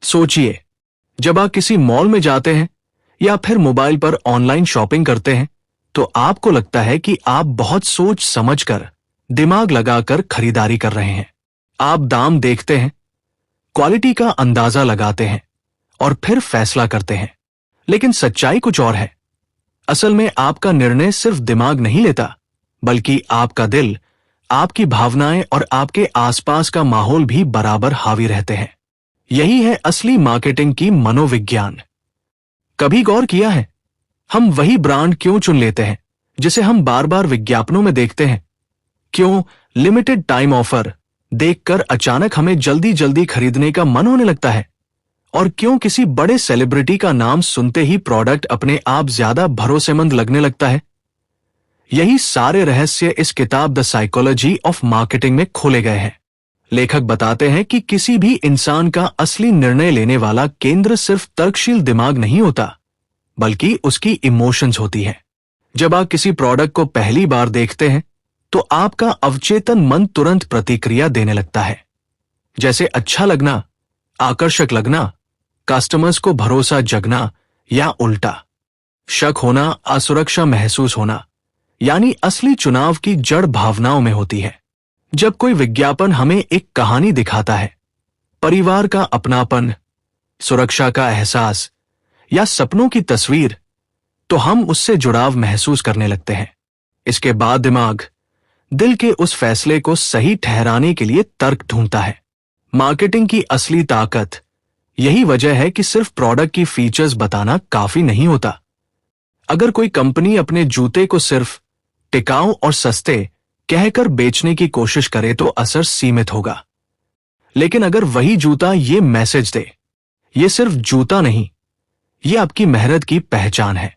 सोचिए, जब आप किसी मॉल में जाते हैं या फिर मोबाइल पर ऑनलाइन शॉपिंग करते हैं तो आपको लगता है कि आप बहुत सोच समझकर, दिमाग लगाकर खरीदारी कर रहे हैं। आप दाम देखते हैं, क्वालिटी का अंदाजा लगाते हैं और फिर फैसला करते हैं। लेकिन सच्चाई कुछ और है। असल में आपका निर्णय सिर्फ दिमाग नहीं लेता, बल्कि आपका दिल, आपकी भावनाएं और आपके आसपास का माहौल भी बराबर हावी रहते हैं। यही है असली मार्केटिंग की मनोविज्ञान। कभी गौर किया है, हम वही ब्रांड क्यों चुन लेते हैं जिसे हम बार बार विज्ञापनों में देखते हैं? क्यों लिमिटेड टाइम ऑफर देखकर अचानक हमें जल्दी जल्दी खरीदने का मन होने लगता है? और क्यों किसी बड़े सेलिब्रिटी का नाम सुनते ही प्रोडक्ट अपने आप ज्यादा भरोसेमंद लगने लगता है? यही सारे रहस्य इस किताब द साइकोलॉजी ऑफ मार्केटिंग में खोले गए हैं। लेखक बताते हैं कि किसी भी इंसान का असली निर्णय लेने वाला केंद्र सिर्फ तर्कशील दिमाग नहीं होता, बल्कि उसकी इमोशंस होती हैं। जब आप किसी प्रोडक्ट को पहली बार देखते हैं तो आपका अवचेतन मन तुरंत प्रतिक्रिया देने लगता है, जैसे अच्छा लगना, आकर्षक लगना, कस्टमर्स को भरोसा जगना या उल्टा। शक होना, असुरक्षा महसूस होना, यानी असली चुनाव की जड़ भावनाओं में होती है। जब कोई विज्ञापन हमें एक कहानी दिखाता है, परिवार का अपनापन, सुरक्षा का एहसास या सपनों की तस्वीर, तो हम उससे जुड़ाव महसूस करने लगते हैं। इसके बाद दिमाग दिल के उस फैसले को सही ठहराने के लिए तर्क ढूंढता है। मार्केटिंग की असली ताकत यही वजह है कि सिर्फ प्रोडक्ट की फीचर्स बताना काफी नहीं होता। अगर कोई कंपनी अपने जूते को सिर्फ टिकाऊ और सस्ते कहकर बेचने की कोशिश करे तो असर सीमित होगा। लेकिन अगर वही जूता ये मैसेज दे, ये सिर्फ जूता नहीं, ये आपकी मेहनत की पहचान है,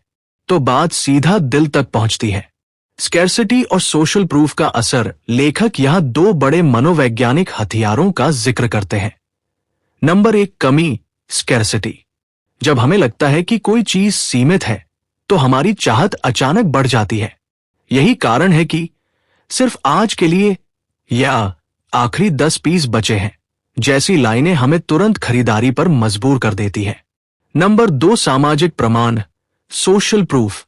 तो बात सीधा दिल तक पहुंचती है। स्कैर्सिटी और सोशल प्रूफ का असर। लेखक यहां दो बड़े मनोवैज्ञानिक हथियारों का जिक्र करते हैं। नंबर 1, कमी, स्कैर्सिटी। जब हमें लगता है कि कोई चीज सीमित है तो हमारी चाहत अचानक बढ़ जाती है। यही कारण है कि सिर्फ आज के लिए या आखिरी 10 पीस बचे हैं जैसी लाइनें हमें तुरंत खरीदारी पर मजबूर कर देती हैं। नंबर 2, सामाजिक प्रमाण, सोशल प्रूफ।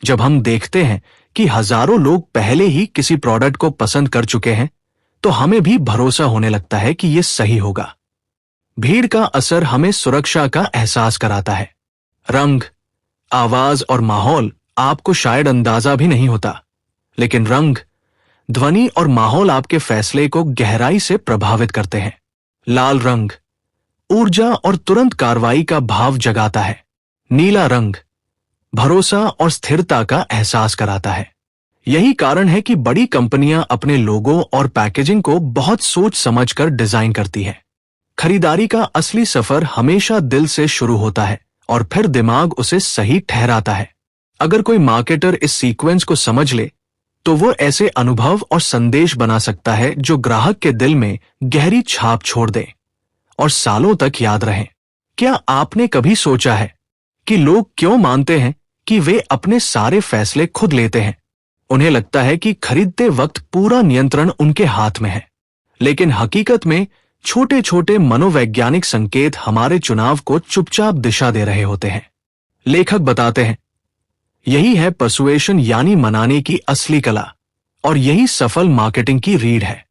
जब हम देखते हैं कि हजारों लोग पहले ही किसी प्रोडक्ट को पसंद कर चुके हैं तो हमें भी भरोसा होने लगता है कि यह सही होगा। भीड़ का असर हमें सुरक्षा का एहसास कराता है। रंग, आवाज और माहौल आपको शायद अंदाजा भी नहीं होता, लेकिन रंग, ध्वनि और माहौल आपके फैसले को गहराई से प्रभावित करते हैं। लाल रंग ऊर्जा और तुरंत कार्रवाई का भाव जगाता है। नीला रंग भरोसा और स्थिरता का एहसास कराता है। यही कारण है कि बड़ी कंपनियां अपने लोगो और पैकेजिंग को बहुत सोच समझकर डिजाइन करती हैं। खरीदारी का असली सफर हमेशा दिल से शुरू होता है और फिर दिमाग उसे सही ठहराता है। अगर कोई मार्केटर इस सीक्वेंस को समझ ले तो वो ऐसे अनुभव और संदेश बना सकता है जो ग्राहक के दिल में गहरी छाप छोड़ दें और सालों तक याद रहें। क्या आपने कभी सोचा है कि लोग क्यों मानते हैं कि वे अपने सारे फैसले खुद लेते हैं? उन्हें लगता है कि खरीदते वक्त पूरा नियंत्रण उनके हाथ में है, लेकिन हकीकत में छोटे छोटे मनोवैज्ञानिक संकेत हमारे चुनाव को चुपचाप दिशा दे रहे होते हैं। लेखक बताते हैं, यही है पर्सुएशन यानी मनाने की असली कला, और यही सफल मार्केटिंग की रीढ़ है।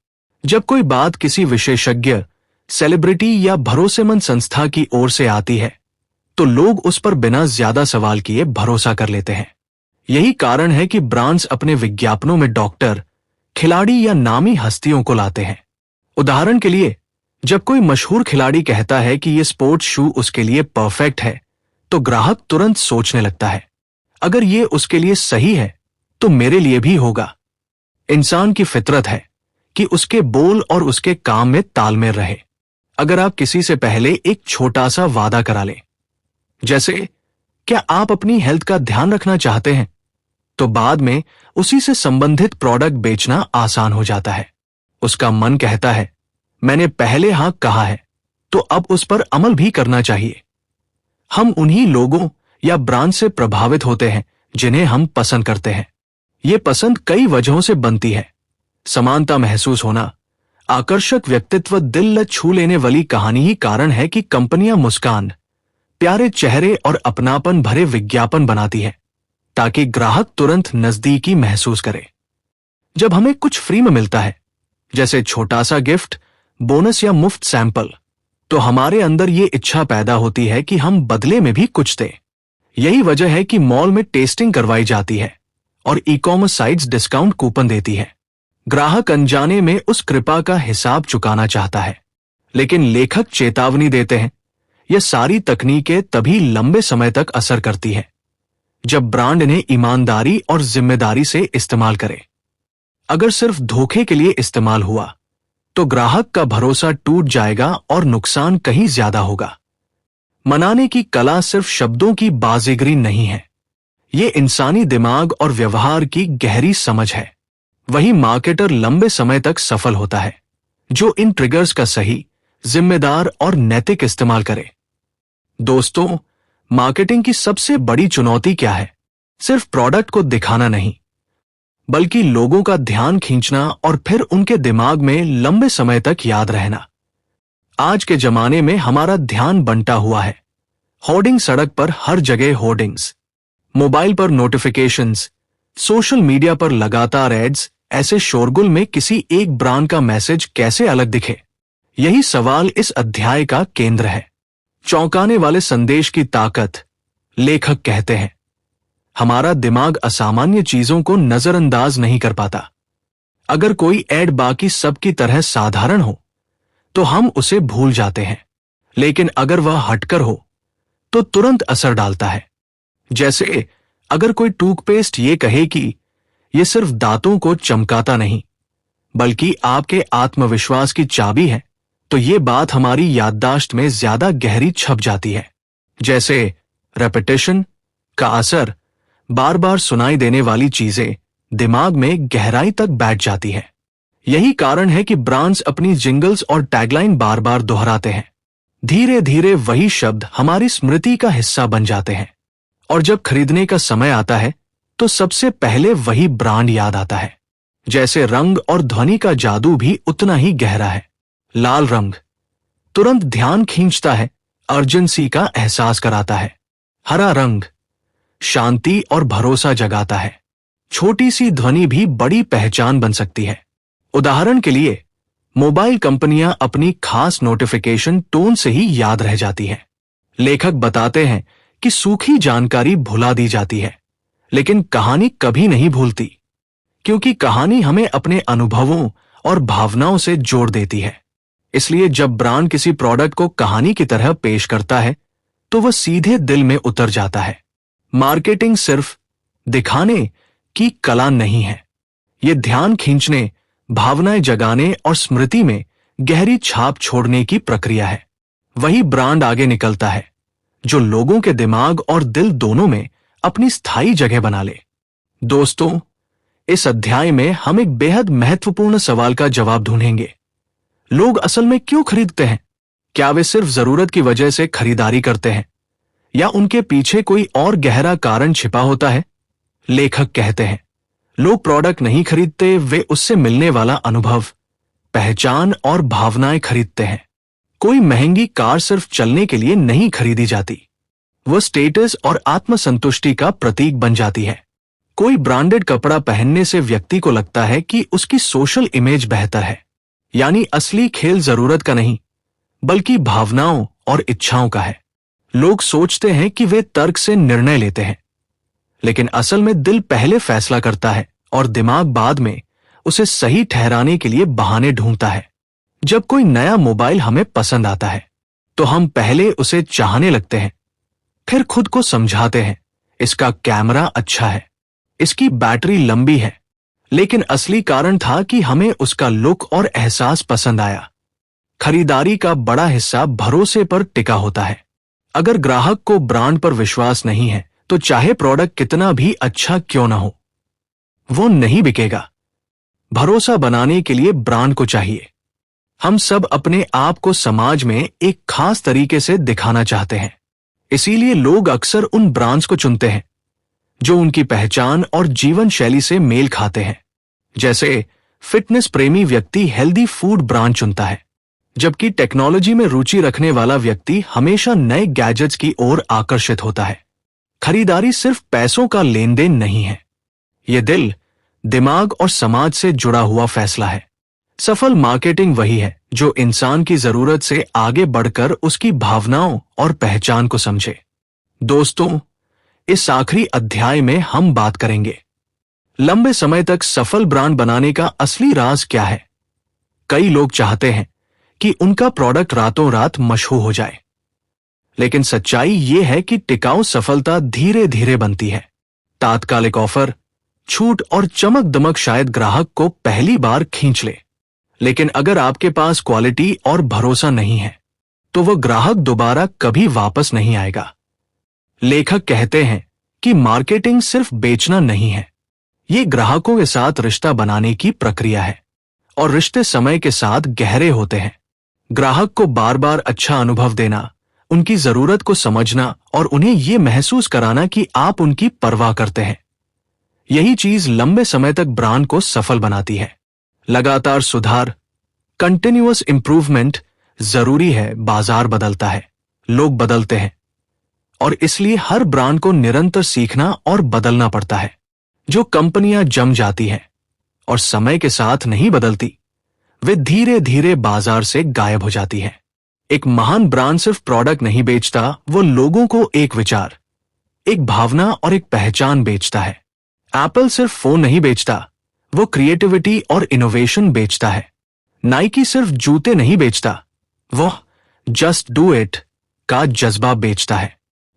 जब कोई बात किसी विशेषज्ञ, सेलिब्रिटी या भरोसेमंद संस्था की ओर से आती है तो लोग उस पर बिना ज्यादा सवाल किए भरोसा कर लेते हैं। यही कारण है कि ब्रांड्स अपने विज्ञापनों में डॉक्टर, खिलाड़ी या नामी हस्तियों को लाते हैं। उदाहरण के लिए, जब कोई मशहूर खिलाड़ी कहता है कि यह स्पोर्ट्स शू उसके लिए परफेक्ट है तो ग्राहक तुरंत सोचने लगता है, अगर ये उसके लिए सही है तो मेरे लिए भी होगा। इंसान की फितरत है कि उसके बोल और उसके काम में तालमेल रहे। अगर आप किसी से पहले एक छोटा सा वादा करा लें, जैसे क्या आप अपनी हेल्थ का ध्यान रखना चाहते हैं, तो बाद में उसी से संबंधित प्रोडक्ट बेचना आसान हो जाता है। उसका मन कहता है, मैंने पहले हाँ कहा है तो अब उस पर अमल भी करना चाहिए। हम उन्हीं लोगों या ब्रांड से प्रभावित होते हैं जिन्हें हम पसंद करते हैं। ये पसंद कई वजहों से बनती है। समानता महसूस होना, आकर्षक व्यक्तित्व दिल छू लेने वाली कहानी ही कारण है कि कंपनियां मुस्कान, प्यारे चेहरे और अपनापन भरे विज्ञापन बनाती हैं ताकि ग्राहक तुरंत नजदीकी महसूस करे। जब हमें कुछ फ्री में मिलता है, जैसे छोटा सा गिफ्ट, बोनस या मुफ्त सैंपल, तो हमारे अंदर ये इच्छा पैदा होती है कि हम बदले में भी कुछ दें। यही वजह है कि मॉल में टेस्टिंग करवाई जाती है और ई-कॉमर्स साइट्स डिस्काउंट कूपन देती है। ग्राहक अनजाने में उस कृपा का हिसाब चुकाना चाहता है, लेकिन लेखक चेतावनी देते हैं, यह सारी तकनीकें तभी लंबे समय तक असर करती है जब ब्रांड इन्हें ईमानदारी और जिम्मेदारी से इस्तेमाल करे। अगर सिर्फ धोखे के लिए इस्तेमाल हुआ तो ग्राहक का भरोसा टूट जाएगा और नुकसान कहीं ज्यादा होगा। मनाने की कला सिर्फ शब्दों की बाजीगरी नहीं है, ये इंसानी दिमाग और व्यवहार की गहरी समझ है। वही मार्केटर लंबे समय तक सफल होता है जो इन ट्रिगर्स का सही, जिम्मेदार और नैतिक इस्तेमाल करे। दोस्तों, मार्केटिंग की सबसे बड़ी चुनौती क्या है? सिर्फ प्रोडक्ट को दिखाना नहीं, बल्कि लोगों का ध्यान खींचना और फिर उनके दिमाग में लंबे समय तक याद रहना। आज के जमाने में हमारा ध्यान बंटा हुआ है। होर्डिंग, सड़क पर हर जगह होर्डिंग्स, मोबाइल पर नोटिफिकेशंस, सोशल मीडिया पर लगातार एड्स, ऐसे शोरगुल में किसी एक ब्रांड का मैसेज कैसे अलग दिखे? यही सवाल इस अध्याय का केंद्र है। चौंकाने वाले संदेश की ताकत। लेखक कहते हैं, हमारा दिमाग असामान्य चीजों को नजरअंदाज नहीं कर पाता। अगर कोई ऐड बाकी सबकी तरह साधारण हो तो हम उसे भूल जाते हैं, लेकिन अगर वह हटकर हो तो तुरंत असर डालता है। जैसे अगर कोई टूथपेस्ट ये कहे कि यह सिर्फ दांतों को चमकाता नहीं बल्कि आपके आत्मविश्वास की चाबी है, तो ये बात हमारी याददाश्त में ज्यादा गहरी छप जाती है। जैसे रेपिटेशन का असर, बार बार सुनाई देने वाली चीजें दिमाग में गहराई तक बैठ जाती है। यही कारण है कि ब्रांड्स अपनी जिंगल्स और टैगलाइन बार बार दोहराते हैं। धीरे धीरे वही शब्द हमारी स्मृति का हिस्सा बन जाते हैं और जब खरीदने का समय आता है तो सबसे पहले वही ब्रांड याद आता है। जैसे रंग और ध्वनि का जादू भी उतना ही गहरा है। लाल रंग तुरंत ध्यान खींचता है, अर्जेंसी का एहसास कराता है। हरा रंग शांति और भरोसा जगाता है। छोटी सी ध्वनि भी बड़ी पहचान बन सकती है। उदाहरण के लिए, मोबाइल कंपनियां अपनी खास नोटिफिकेशन टोन से ही याद रह जाती हैं। लेखक बताते हैं कि सूखी जानकारी भुला दी जाती है, लेकिन कहानी कभी नहीं भूलती, क्योंकि कहानी हमें अपने अनुभवों और भावनाओं से जोड़ देती है। इसलिए जब ब्रांड किसी प्रोडक्ट को कहानी की तरह पेश करता है तो वह सीधे दिल में उतर जाता है। मार्केटिंग सिर्फ दिखाने की कला नहीं है, ये ध्यान खींचने, भावनाएं जगाने और स्मृति में गहरी छाप छोड़ने की प्रक्रिया है। वही ब्रांड आगे निकलता है जो लोगों के दिमाग और दिल दोनों में अपनी स्थायी जगह बना ले। दोस्तों, इस अध्याय में हम एक बेहद महत्वपूर्ण सवाल का जवाब ढूंढेंगे। लोग असल में क्यों खरीदते हैं? क्या वे सिर्फ जरूरत की वजह से खरीदारी करते हैं या उनके पीछे कोई और गहरा कारण छिपा होता है? लेखक कहते हैं, लोग प्रोडक्ट नहीं खरीदते, वे उससे मिलने वाला अनुभव, पहचान और भावनाएं खरीदते हैं। कोई महंगी कार सिर्फ चलने के लिए नहीं खरीदी जाती, वह स्टेटस और आत्मसंतुष्टि का प्रतीक बन जाती है। कोई ब्रांडेड कपड़ा पहनने से व्यक्ति को लगता है कि उसकी सोशल इमेज बेहतर है। यानी असली खेल जरूरत का नहीं बल्कि भावनाओं और इच्छाओं का है। लोग सोचते हैं कि वे तर्क से निर्णय लेते हैं, लेकिन असल में दिल पहले फैसला करता है और दिमाग बाद में उसे सही ठहराने के लिए बहाने ढूंढता है। जब कोई नया मोबाइल हमें पसंद आता है तो हम पहले उसे चाहने लगते हैं, फिर खुद को समझाते हैं, इसका कैमरा अच्छा है, इसकी बैटरी लंबी है, लेकिन असली कारण था कि हमें उसका लुक और एहसास पसंद आया। खरीदारी का बड़ा हिस्सा भरोसे पर टिका होता है। अगर ग्राहक को ब्रांड पर विश्वास नहीं है तो चाहे प्रोडक्ट कितना भी अच्छा क्यों ना हो, वो नहीं बिकेगा। भरोसा बनाने के लिए ब्रांड को चाहिए। हम सब अपने आप को समाज में एक खास तरीके से दिखाना चाहते हैं, इसीलिए लोग अक्सर उन ब्रांड्स को चुनते हैं जो उनकी पहचान और जीवन शैली से मेल खाते हैं। जैसे फिटनेस प्रेमी व्यक्ति हेल्दी फूड ब्रांड चुनता है, जबकि टेक्नोलॉजी में रुचि रखने वाला व्यक्ति हमेशा नए गैजेट्स की ओर आकर्षित होता है। खरीदारी सिर्फ पैसों का लेन देन नहीं है, ये दिल, दिमाग और समाज से जुड़ा हुआ फैसला है। सफल मार्केटिंग वही है जो इंसान की जरूरत से आगे बढ़कर उसकी भावनाओं और पहचान को समझे। दोस्तों, इस आखिरी अध्याय में हम बात करेंगे लंबे समय तक सफल ब्रांड बनाने का असली राज क्या है। कई लोग चाहते हैं कि उनका प्रोडक्ट रातों रात मशहूर हो जाए, लेकिन सच्चाई ये है कि टिकाऊ सफलता धीरे धीरे बनती है। तात्कालिक ऑफर, छूट और चमक दमक शायद ग्राहक को पहली बार खींच ले, लेकिन अगर आपके पास क्वालिटी और भरोसा नहीं है तो वह ग्राहक दोबारा कभी वापस नहीं आएगा। लेखक कहते हैं कि मार्केटिंग सिर्फ बेचना नहीं है, ये ग्राहकों के साथ रिश्ता बनाने की प्रक्रिया है, और रिश्ते समय के साथ गहरे होते हैं। ग्राहक को बार बार अच्छा अनुभव देना, उनकी जरूरत को समझना और उन्हें यह महसूस कराना कि आप उनकी परवाह करते हैं, यही चीज लंबे समय तक ब्रांड को सफल बनाती है। लगातार सुधार, कंटिन्यूअस इंप्रूवमेंट जरूरी है। बाजार बदलता है, लोग बदलते हैं, और इसलिए हर ब्रांड को निरंतर सीखना और बदलना पड़ता है। जो कंपनियां जम जाती हैं और समय के साथ नहीं बदलती, वे धीरे धीरे बाजार से गायब हो जाती हैं। एक महान ब्रांड सिर्फ प्रोडक्ट नहीं बेचता, वो लोगों को एक विचार, एक भावना और एक पहचान बेचता है। एप्पल सिर्फ फोन नहीं बेचता, वो क्रिएटिविटी और इनोवेशन बेचता है। नाइकी सिर्फ जूते नहीं बेचता, वो जस्ट डू इट का जज्बा बेचता है।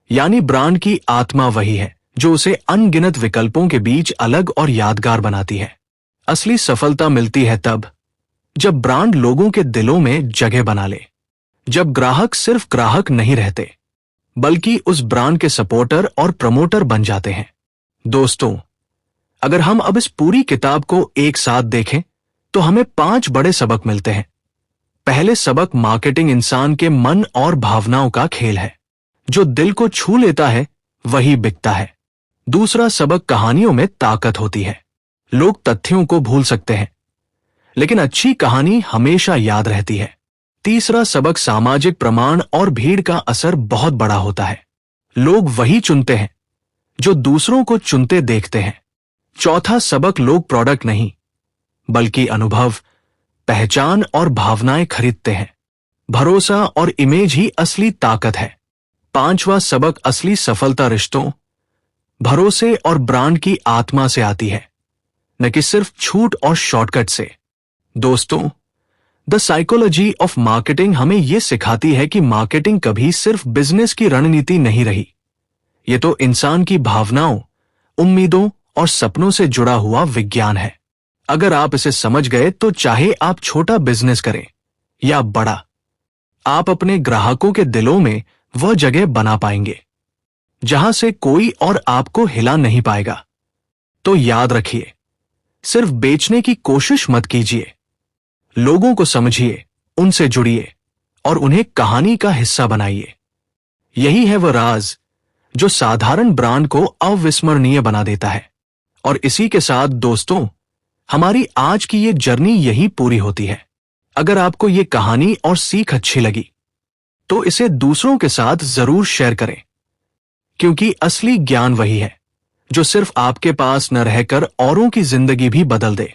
यानी ब्रांड की आत्मा वही है जो उसे अनगिनत विकल्पों के बीच अलग और यादगार बनाती है। असली सफलता मिलती है तब जब ब्रांड लोगों के दिलों में जगह बना ले, जब ग्राहक सिर्फ ग्राहक नहीं रहते बल्कि उस ब्रांड के सपोर्टर और प्रमोटर बन जाते हैं। दोस्तों, अगर हम अब इस पूरी किताब को एक साथ देखें तो हमें 5 बड़े सबक मिलते हैं। पहले सबक, मार्केटिंग इंसान के मन और भावनाओं का खेल है। जो दिल को छू लेता है वही बिकता है। दूसरा सबक, कहानियों में ताकत होती है। लोग तथ्यों को भूल सकते हैं, लेकिन अच्छी कहानी हमेशा याद रहती है। तीसरा सबक, सामाजिक प्रमाण और भीड़ का असर बहुत बड़ा होता है। लोग वही चुनते हैं जो दूसरों को चुनते देखते हैं। चौथा सबक, लोग प्रोडक्ट नहीं बल्कि अनुभव, पहचान और भावनाएं खरीदते हैं। भरोसा और इमेज ही असली ताकत है। पांचवा सबक, असली सफलता रिश्तों, भरोसे और ब्रांड की आत्मा से आती है, न कि सिर्फ छूट और शॉर्टकट से। दोस्तों, द साइकोलॉजी ऑफ मार्केटिंग हमें यह सिखाती है कि मार्केटिंग कभी सिर्फ बिजनेस की रणनीति नहीं रही। यह तो इंसान की भावनाओं, उम्मीदों और सपनों से जुड़ा हुआ विज्ञान है। अगर आप इसे समझ गए तो चाहे आप छोटा बिजनेस करें या बड़ा, आप अपने ग्राहकों के दिलों में वह जगह बना पाएंगे जहां से कोई और आपको हिला नहीं पाएगा। तो याद रखिए, सिर्फ बेचने की कोशिश मत कीजिए। लोगों को समझिए, उनसे जुड़िए और उन्हें कहानी का हिस्सा बनाइए। यही है वह राज जो साधारण ब्रांड को अविस्मरणीय बना देता है। और इसी के साथ दोस्तों, हमारी आज की ये जर्नी यही पूरी होती है। अगर आपको ये कहानी और सीख अच्छी लगी तो इसे दूसरों के साथ जरूर शेयर करें, क्योंकि असली ज्ञान वही है जो सिर्फ आपके पास न रहकर औरों की जिंदगी भी बदल दे।